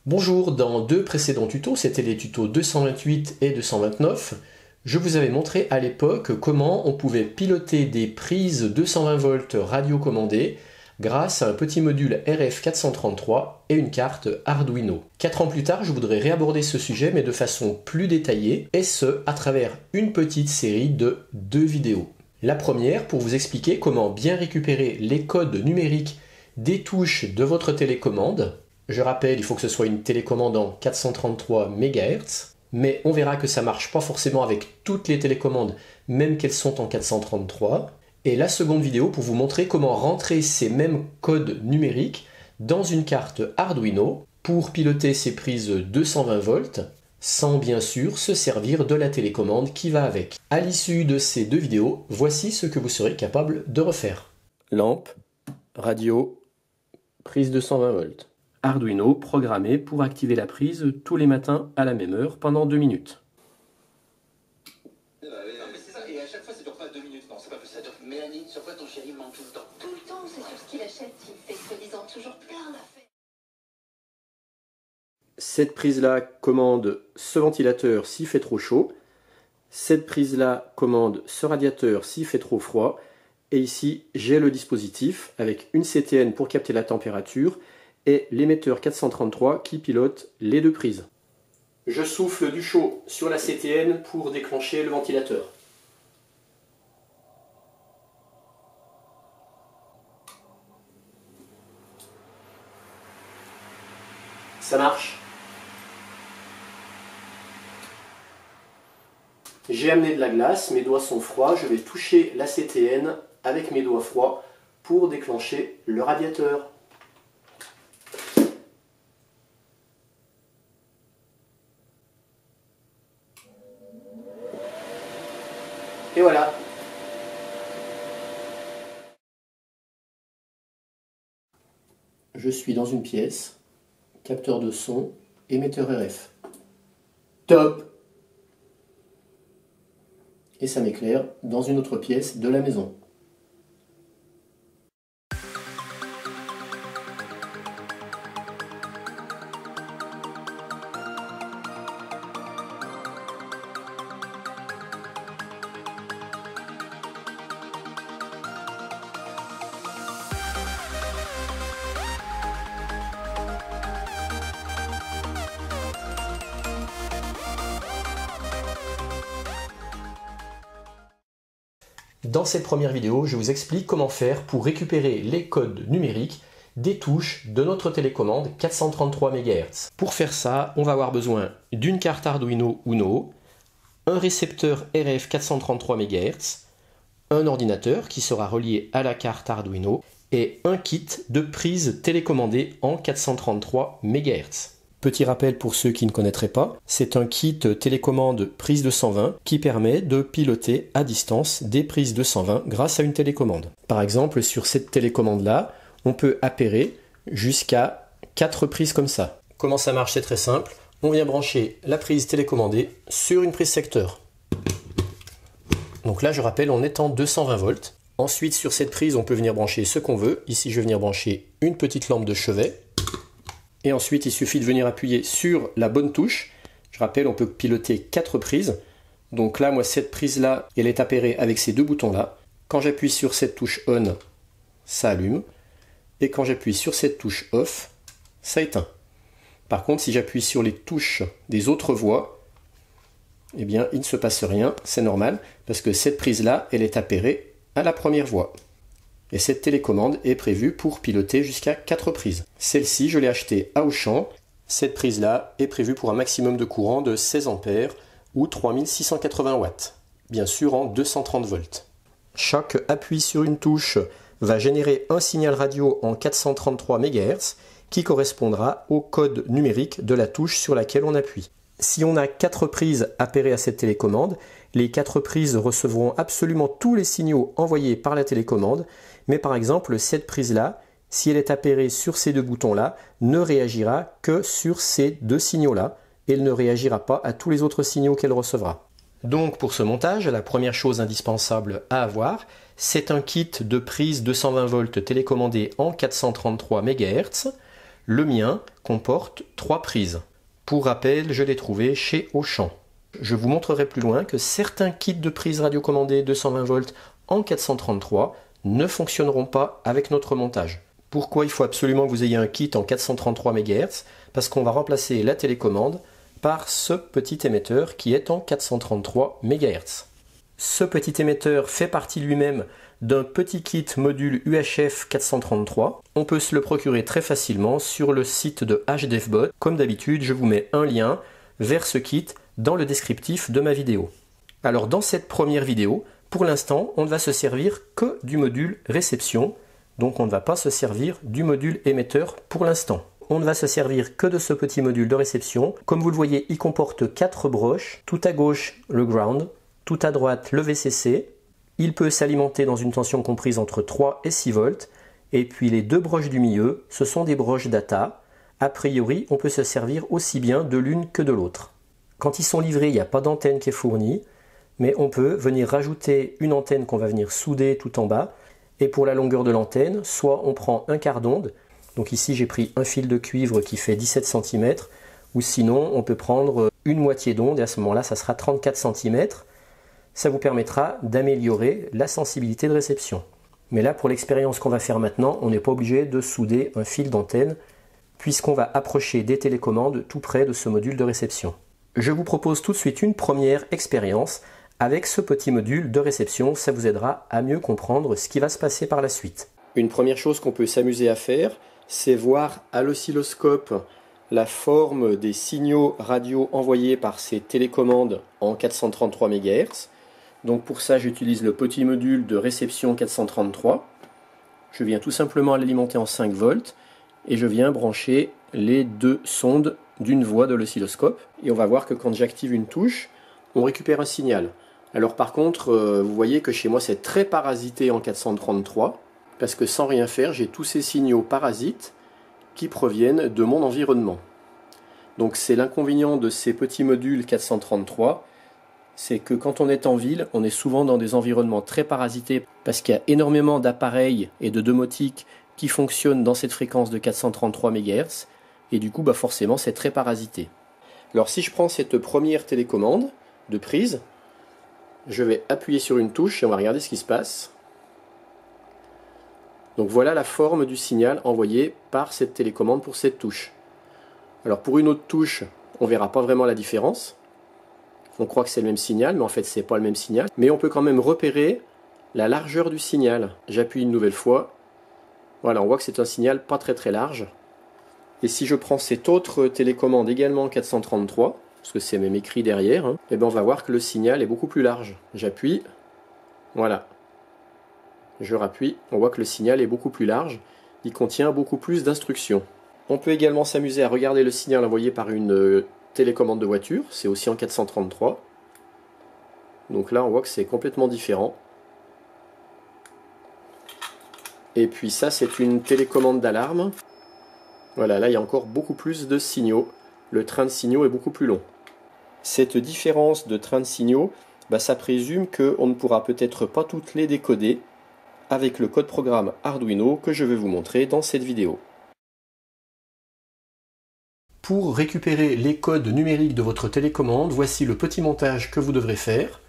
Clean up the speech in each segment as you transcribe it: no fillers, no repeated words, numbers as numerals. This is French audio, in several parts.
Bonjour, dans deux précédents tutos, c'était les tutos 228 et 229, je vous avais montré à l'époque comment on pouvait piloter des prises 220 volts radiocommandées grâce à un petit module RF433 et une carte Arduino. 4 ans plus tard, je voudrais réaborder ce sujet mais de façon plus détaillée, et ce, à travers une petite série de 2 vidéos. La première pour vous expliquer comment bien récupérer les codes numériques des touches de votre télécommande. Je rappelle, il faut que ce soit une télécommande en 433 MHz, mais on verra que ça marche pas forcément avec toutes les télécommandes, même qu'elles sont en 433. Et la seconde vidéo pour vous montrer comment rentrer ces mêmes codes numériques dans une carte Arduino pour piloter ces prises 220 volts, sans bien sûr se servir de la télécommande qui va avec. À l'issue de ces 2 vidéos, voici ce que vous serez capable de refaire. Lampe, radio, prise 220 volts. Arduino programmé pour activer la prise tous les matins à la même heure pendant 2 minutes. Non mais c'est ça, et à chaque fois ça dure pas 2 minutes, non c'est pas possible. Mélanie, sur quoi ton chéri ment tout le temps? Tout le temps, c'est sur ce qu'il achète, il fait soi-disant toujours plein d'affaires. Cette prise-là commande ce ventilateur s'il fait trop chaud. Cette prise-là commande ce radiateur s'il fait trop froid. Et ici, j'ai le dispositif avec une CTN pour capter la température et l'émetteur 433 qui pilote les 2 prises. Je souffle du chaud sur la CTN pour déclencher le ventilateur. Ça marche. J'ai amené de la glace, mes doigts sont froids, je vais toucher la CTN avec mes doigts froids pour déclencher le radiateur. Et voilà. Je suis dans une pièce, capteur de son, émetteur RF. Top! Et ça m'éclaire dans une autre pièce de la maison. Dans cette première vidéo, je vous explique comment faire pour récupérer les codes numériques des touches de notre télécommande 433 MHz. Pour faire ça, on va avoir besoin d'une carte Arduino Uno, un récepteur RF 433 MHz, un ordinateur qui sera relié à la carte Arduino et un kit de prise télécommandée en 433 MHz. Petit rappel pour ceux qui ne connaîtraient pas, c'est un kit télécommande prise 220 qui permet de piloter à distance des prises 220 grâce à une télécommande. Par exemple, sur cette télécommande-là, on peut appairer jusqu'à 4 prises comme ça. Comment ça marche? C'est très simple. On vient brancher la prise télécommandée sur une prise secteur. Donc là, je rappelle, on est en 220 volts. Ensuite, sur cette prise, on peut venir brancher ce qu'on veut. Ici, je vais venir brancher une petite lampe de chevet. Et ensuite, il suffit de venir appuyer sur la bonne touche. Je rappelle, on peut piloter 4 prises. Donc là, moi, cette prise-là, elle est appairée avec ces 2 boutons-là. Quand j'appuie sur cette touche on, ça allume. Et quand j'appuie sur cette touche off, ça éteint. Par contre, si j'appuie sur les touches des autres voies, eh bien, il ne se passe rien. C'est normal, parce que cette prise-là, elle est appairée à la première voie. Et cette télécommande est prévue pour piloter jusqu'à 4 prises. Celle-ci, je l'ai achetée à Auchan. Cette prise-là est prévue pour un maximum de courant de 16 ampères ou 3680 watts. Bien sûr en 230 volts. Chaque appui sur une touche va générer un signal radio en 433 MHz qui correspondra au code numérique de la touche sur laquelle on appuie. Si on a 4 prises appairées à cette télécommande, les 4 prises recevront absolument tous les signaux envoyés par la télécommande, mais par exemple cette prise-là, si elle est appairée sur ces 2 boutons-là, ne réagira que sur ces 2 signaux-là, et elle ne réagira pas à tous les autres signaux qu'elle recevra. Donc pour ce montage, la première chose indispensable à avoir, c'est un kit de prise 220 volts télécommandé en 433 MHz, Le mien comporte 3 prises. Pour rappel, je l'ai trouvé chez Auchan. Je vous montrerai plus loin que certains kits de prises radiocommandées 220 volts en 433 ne fonctionneront pas avec notre montage. Pourquoi il faut absolument que vous ayez un kit en 433 MHz? Parce qu'on va remplacer la télécommande par ce petit émetteur qui est en 433 MHz. Ce petit émetteur fait partie lui-même d'un petit kit module UHF 433. On peut se le procurer très facilement sur le site de HDFBot. Comme d'habitude, je vous mets un lien vers ce kit dans le descriptif de ma vidéo. Alors dans cette première vidéo, pour l'instant, on ne va se servir que du module réception, donc on ne va pas se servir du module émetteur pour l'instant. On ne va se servir que de ce petit module de réception. Comme vous le voyez, il comporte 4 broches, tout à gauche le ground, tout à droite le VCC. Il peut s'alimenter dans une tension comprise entre 3 et 6 volts. Et puis les 2 broches du milieu, ce sont des broches data. A priori, on peut se servir aussi bien de l'une que de l'autre. Quand ils sont livrés, il n'y a pas d'antenne qui est fournie, mais on peut venir rajouter une antenne qu'on va venir souder tout en bas. Et pour la longueur de l'antenne, soit on prend un quart d'onde, donc ici j'ai pris un fil de cuivre qui fait 17 cm, ou sinon on peut prendre une moitié d'onde et à ce moment-là ça sera 34 cm. Ça vous permettra d'améliorer la sensibilité de réception. Mais là pour l'expérience qu'on va faire maintenant, on n'est pas obligé de souder un fil d'antenne puisqu'on va approcher des télécommandes tout près de ce module de réception. Je vous propose tout de suite une première expérience avec ce petit module de réception, ça vous aidera à mieux comprendre ce qui va se passer par la suite. Une première chose qu'on peut s'amuser à faire, c'est voir à l'oscilloscope la forme des signaux radio envoyés par ces télécommandes en 433 MHz. Donc pour ça, j'utilise le petit module de réception 433. Je viens tout simplement l'alimenter en 5 volts et je viens brancher les 2 sondes d'une voie de l'oscilloscope. Et on va voir que quand j'active une touche, on récupère un signal. Alors par contre, vous voyez que chez moi c'est très parasité en 433, parce que sans rien faire, j'ai tous ces signaux parasites qui proviennent de mon environnement. Donc c'est l'inconvénient de ces petits modules 433, c'est que quand on est en ville, on est souvent dans des environnements très parasités, parce qu'il y a énormément d'appareils et de domotiques qui fonctionnent dans cette fréquence de 433 MHz, et du coup forcément c'est très parasité. Alors si je prends cette première télécommande de prise, je vais appuyer sur une touche et on va regarder ce qui se passe. Donc voilà la forme du signal envoyé par cette télécommande pour cette touche. Alors pour une autre touche, on ne verra pas vraiment la différence. On croit que c'est le même signal, mais en fait c'est pas le même signal. Mais on peut quand même repérer la largeur du signal. J'appuie une nouvelle fois. Voilà, on voit que c'est un signal pas très large. Et si je prends cette autre télécommande également 433, parce que c'est même écrit derrière, et bien on va voir que le signal est beaucoup plus large. J'appuie, voilà. Je rappuie, on voit que le signal est beaucoup plus large, il contient beaucoup plus d'instructions. On peut également s'amuser à regarder le signal envoyé par une télécommande de voiture, c'est aussi en 433. Donc là on voit que c'est complètement différent. Et puis ça c'est une télécommande d'alarme. Voilà, là il y a encore beaucoup plus de signaux. Le train de signaux est beaucoup plus long. Cette différence de train de signaux, ça présume qu'on ne pourra peut-être pas toutes les décoder avec le code programme Arduino que je vais vous montrer dans cette vidéo. Pour récupérer les codes numériques de votre télécommande, voici le petit montage que vous devrez faire.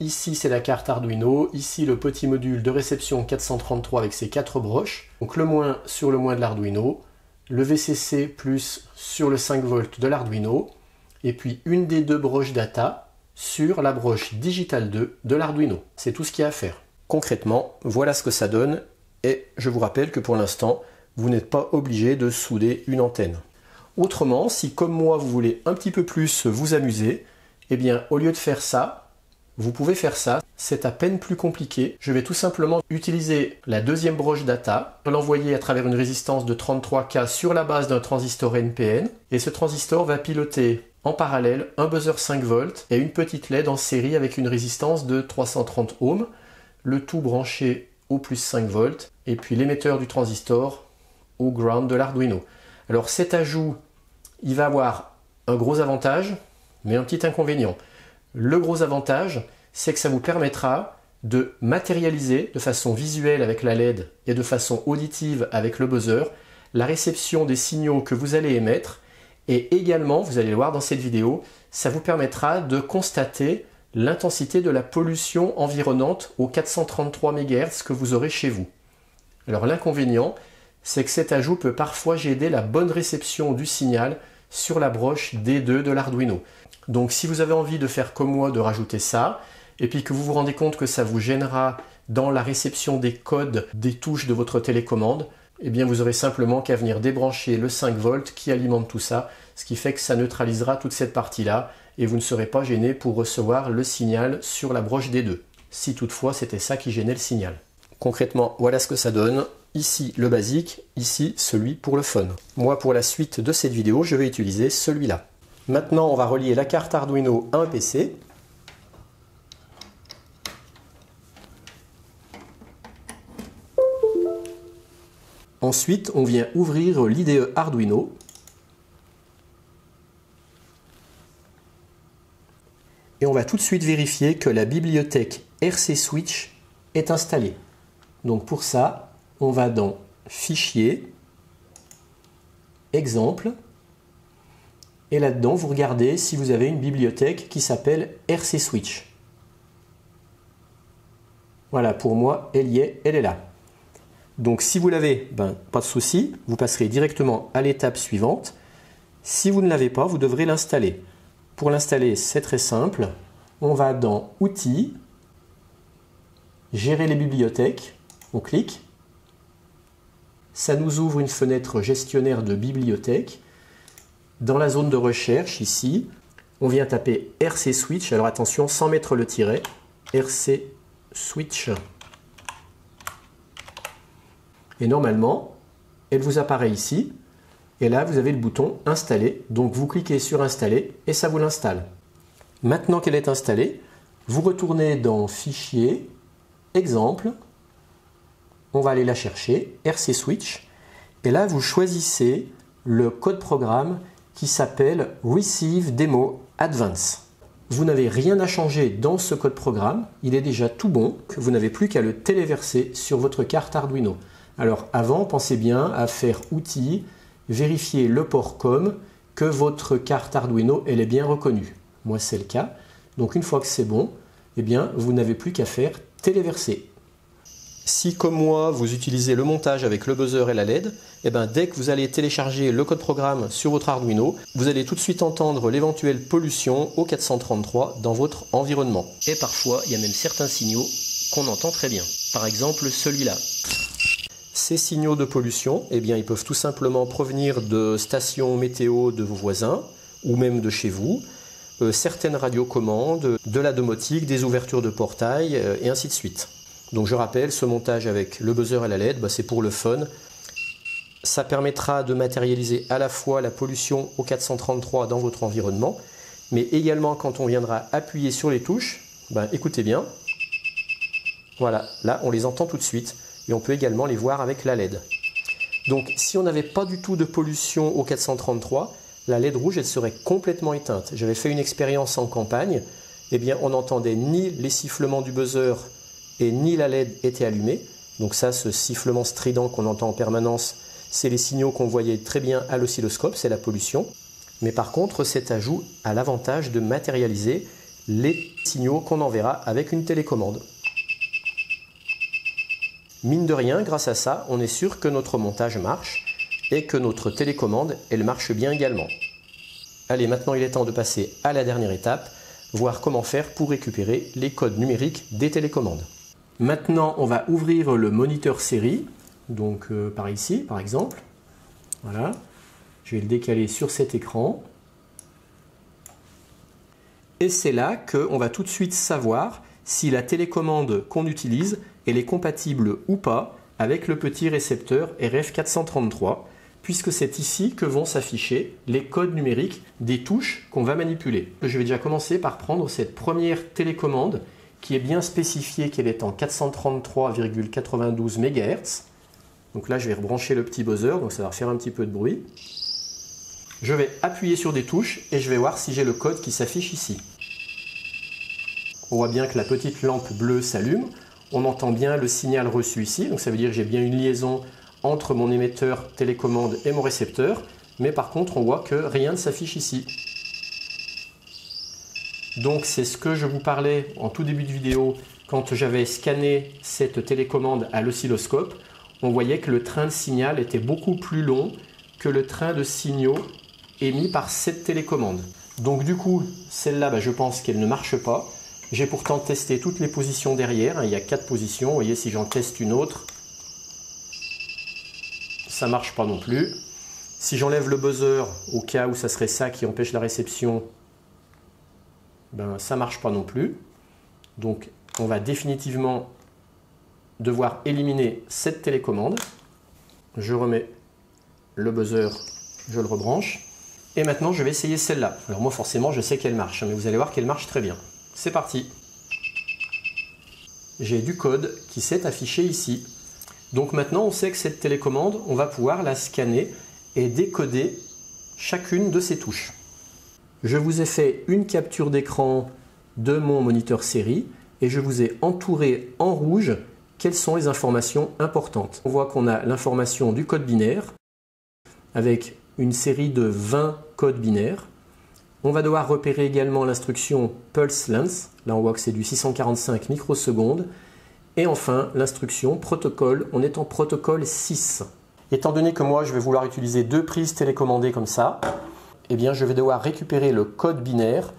Ici c'est la carte Arduino, ici le petit module de réception 433 avec ses 4 broches. Donc le moins sur le moins de l'Arduino, le VCC plus sur le 5 volts de l'Arduino, et puis une des 2 broches data sur la broche Digital 2 de l'Arduino. C'est tout ce qu'il y a à faire. Concrètement, voilà ce que ça donne, et je vous rappelle que pour l'instant, vous n'êtes pas obligé de souder une antenne. Autrement, si comme moi vous voulez un petit peu plus vous amuser, eh bien au lieu de faire ça, vous pouvez faire ça, c'est à peine plus compliqué. Je vais tout simplement utiliser la deuxième broche data, l'envoyer à travers une résistance de 33K sur la base d'un transistor NPN, et ce transistor va piloter en parallèle un buzzer 5 volts et une petite LED en série avec une résistance de 330 ohms, le tout branché au plus 5 volts, et puis l'émetteur du transistor au ground de l'Arduino. Alors cet ajout, il va avoir un gros avantage, mais un petit inconvénient. Le gros avantage, c'est que ça vous permettra de matérialiser de façon visuelle avec la LED et de façon auditive avec le buzzer la réception des signaux que vous allez émettre et également, vous allez le voir dans cette vidéo, ça vous permettra de constater l'intensité de la pollution environnante aux 433 MHz que vous aurez chez vous. Alors l'inconvénient, c'est que cet ajout peut parfois gêner la bonne réception du signal sur la broche D2 de l'Arduino. Donc si vous avez envie de faire comme moi, de rajouter ça, et puis que vous vous rendez compte que ça vous gênera dans la réception des codes des touches de votre télécommande, eh bien vous aurez simplement qu'à venir débrancher le 5 volts qui alimente tout ça, ce qui fait que ça neutralisera toute cette partie-là et vous ne serez pas gêné pour recevoir le signal sur la broche D2, si toutefois c'était ça qui gênait le signal. Concrètement, voilà ce que ça donne. Ici le basique, ici celui pour le fun. Moi pour la suite de cette vidéo, je vais utiliser celui-là. Maintenant on va relier la carte Arduino à un PC. Ensuite, on vient ouvrir l'IDE Arduino. Et on va tout de suite vérifier que la bibliothèque RC Switch est installée. Donc pour ça, on va dans Fichier, Exemple. Et là-dedans, vous regardez si vous avez une bibliothèque qui s'appelle RC Switch. Voilà, pour moi, elle y est, elle est là. Donc si vous l'avez, pas de souci, vous passerez directement à l'étape suivante. Si vous ne l'avez pas, vous devrez l'installer. Pour l'installer, c'est très simple. On va dans Outils, Gérer les bibliothèques, on clique. Ça nous ouvre une fenêtre gestionnaire de bibliothèques. Dans la zone de recherche, ici, on vient taper RC Switch. Alors attention, sans mettre le tiret, RC Switch. Et normalement, elle vous apparaît ici. Et là, vous avez le bouton Installer. Donc vous cliquez sur Installer et ça vous l'installe. Maintenant qu'elle est installée, vous retournez dans Fichier, Exemple. On va aller la chercher, RC Switch. Et là, vous choisissez le code programme qui s'appelle Receive Demo Advance. Vous n'avez rien à changer dans ce code programme. Il est déjà tout bon. Vous n'avez plus qu'à le téléverser sur votre carte Arduino. Alors avant, pensez bien à faire Outils, vérifier le port COM, que votre carte Arduino elle est bien reconnue. Moi c'est le cas. Donc une fois que c'est bon, eh bien vous n'avez plus qu'à faire téléverser. Si comme moi vous utilisez le montage avec le buzzer et la LED, eh bien, dès que vous allez télécharger le code programme sur votre Arduino, vous allez tout de suite entendre l'éventuelle pollution au 433 dans votre environnement. Et parfois il y a même certains signaux qu'on entend très bien. Par exemple celui-là. Ces signaux de pollution, eh bien, ils peuvent tout simplement provenir de stations météo de vos voisins ou même de chez vous, certaines radiocommandes, de la domotique, des ouvertures de portail et ainsi de suite. Donc je rappelle, ce montage avec le buzzer et la LED, c'est pour le fun. Ça permettra de matérialiser à la fois la pollution au 433 dans votre environnement, mais également quand on viendra appuyer sur les touches, écoutez bien, voilà, là on les entend tout de suite. Et on peut également les voir avec la LED. Donc si on n'avait pas du tout de pollution au 433, la LED rouge elle serait complètement éteinte. J'avais fait une expérience en campagne, eh bien on n'entendait ni les sifflements du buzzer et ni la LED était allumée. Donc ça, ce sifflement strident qu'on entend en permanence, c'est les signaux qu'on voyait très bien à l'oscilloscope, c'est la pollution. Mais par contre, cet ajout a l'avantage de matérialiser les signaux qu'on enverra avec une télécommande. Mine de rien, grâce à ça, on est sûr que notre montage marche et que notre télécommande, elle marche bien également. Allez, maintenant il est temps de passer à la dernière étape, voir comment faire pour récupérer les codes numériques des télécommandes. Maintenant, on va ouvrir le moniteur série, donc par ici, par exemple. Voilà, je vais le décaler sur cet écran. Et c'est là qu'on va tout de suite savoir si la télécommande qu'on utilise elle est compatible ou pas avec le petit récepteur RF433, puisque c'est ici que vont s'afficher les codes numériques des touches qu'on va manipuler. Je vais déjà commencer par prendre cette première télécommande qui est bien spécifiée qu'elle est en 433,92 MHz. Donc là, je vais rebrancher le petit buzzer, donc ça va faire un petit peu de bruit. Je vais appuyer sur des touches et je vais voir si j'ai le code qui s'affiche ici. On voit bien que la petite lampe bleue s'allume. On entend bien le signal reçu ici, donc ça veut dire que j'ai bien une liaison entre mon émetteur télécommande et mon récepteur, mais par contre on voit que rien ne s'affiche ici. Donc c'est ce que je vous parlais en tout début de vidéo quand j'avais scanné cette télécommande à l'oscilloscope. On voyait que le train de signal était beaucoup plus long que le train de signaux émis par cette télécommande. Donc du coup, celle-là, je pense qu'elle ne marche pas. J'ai pourtant testé toutes les positions derrière. Il y a 4 positions. Vous voyez, si j'en teste une autre, ça ne marche pas non plus. Si j'enlève le buzzer, au cas où ça serait ça qui empêche la réception, ça ne marche pas non plus. Donc on va définitivement devoir éliminer cette télécommande. Je remets le buzzer, je le rebranche. Et maintenant je vais essayer celle-là. Alors moi forcément je sais qu'elle marche, mais vous allez voir qu'elle marche très bien. C'est parti. J'ai du code qui s'est affiché ici. Donc maintenant on sait que cette télécommande, on va pouvoir la scanner et décoder chacune de ces touches. Je vous ai fait une capture d'écran de mon moniteur série et je vous ai entouré en rouge quelles sont les informations importantes. On voit qu'on a l'information du code binaire avec une série de 20 codes binaires. On va devoir repérer également l'instruction pulse length. Là on voit que c'est du 645 microsecondes. Et enfin l'instruction protocole, on est en protocole 6. Étant donné que moi je vais vouloir utiliser 2 prises télécommandées comme ça, eh bien je vais devoir récupérer le code binaire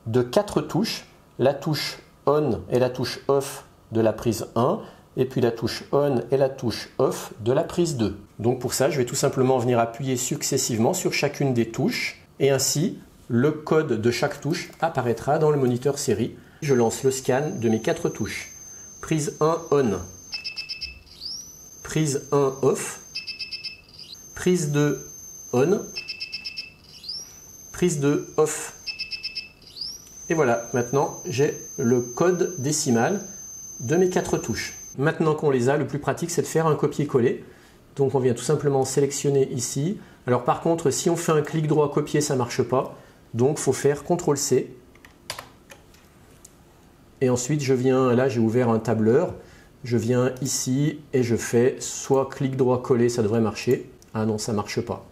de 4 touches. La touche on et la touche off de la prise 1 et puis la touche on et la touche off de la prise 2. Donc pour ça je vais tout simplement venir appuyer successivement sur chacune des touches et ainsi le code de chaque touche apparaîtra dans le moniteur série. Je lance le scan de mes 4 touches. Prise 1 on, prise 1 off, prise 2 on, prise 2 off. Et voilà, maintenant j'ai le code décimal de mes 4 touches. Maintenant qu'on les a, le plus pratique c'est de faire un copier-coller. Donc on vient tout simplement sélectionner ici. Alors par contre, si on fait un clic droit copier, ça ne marche pas. Donc il faut faire CTRL-C. Et ensuite je viens, là j'ai ouvert un tableur. Je viens ici et je fais soit clic droit coller, ça devrait marcher. Ah non, ça ne marche pas.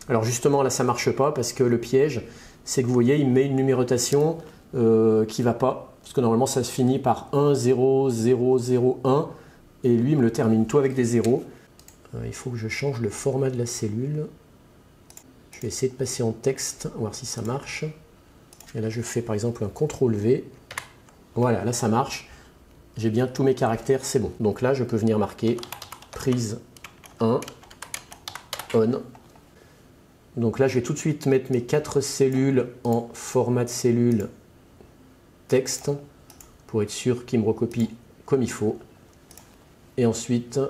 Alors justement là ça ne marche pas parce que le piège, c'est que vous voyez, il met une numérotation qui ne va pas. Parce que normalement ça se finit par 1, 0, 0, 0, 1. Et lui il me le termine tout avec des zéros. Il faut que je change le format de la cellule. Je vais essayer de passer en texte, voir si ça marche. Et là je fais par exemple un CTRL-V. Voilà, là ça marche. J'ai bien tous mes caractères, c'est bon. Donc là je peux venir marquer prise 1, on. Donc là je vais tout de suite mettre mes 4 cellules en format de cellule texte pour être sûr qu'il me recopie comme il faut. Et ensuite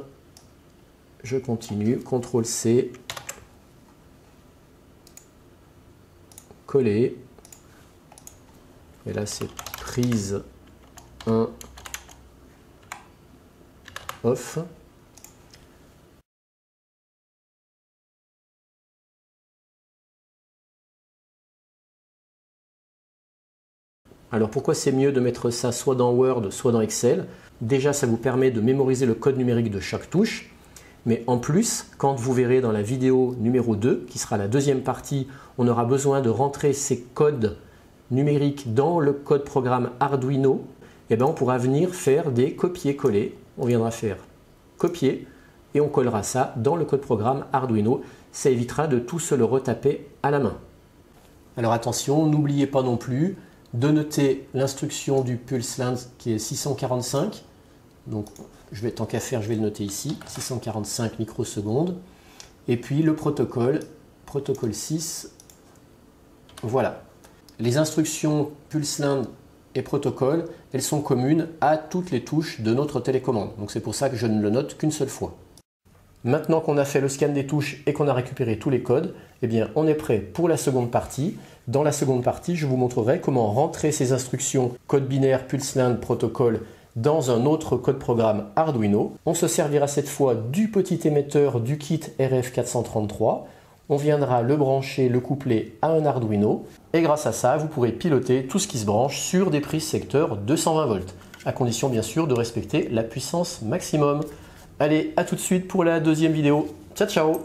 je continue, CTRL-C, coller. Et là c'est prise 1 off. Alors pourquoi c'est mieux de mettre ça soit dans Word, soit dans Excel? Déjà ça vous permet de mémoriser le code numérique de chaque touche. Mais en plus, quand vous verrez dans la vidéo numéro 2, qui sera la deuxième partie, on aura besoin de rentrer ces codes numériques dans le code programme Arduino. Et bien on pourra venir faire des copier-coller. On viendra faire copier et on collera ça dans le code programme Arduino. Ça évitera de tout se le retaper à la main. Alors attention, n'oubliez pas non plus de noter l'instruction du pulse length qui est 645. Donc tant qu'à faire, je vais le noter ici, 645 microsecondes. Et puis le protocole 6. Voilà. Les instructions pulse length et protocole, elles sont communes à toutes les touches de notre télécommande. Donc c'est pour ça que je ne le note qu'une seule fois. Maintenant qu'on a fait le scan des touches et qu'on a récupéré tous les codes, eh bien on est prêt pour la seconde partie. Dans la seconde partie, je vous montrerai comment rentrer ces instructions code binaire, pulse length, protocole dans un autre code programme Arduino. On se servira cette fois du petit émetteur du kit RF433. On viendra le brancher, le coupler à un Arduino. Et grâce à ça, vous pourrez piloter tout ce qui se branche sur des prises secteur 220 volts. À condition bien sûr de respecter la puissance maximum. Allez, à tout de suite pour la deuxième vidéo. Ciao, ciao!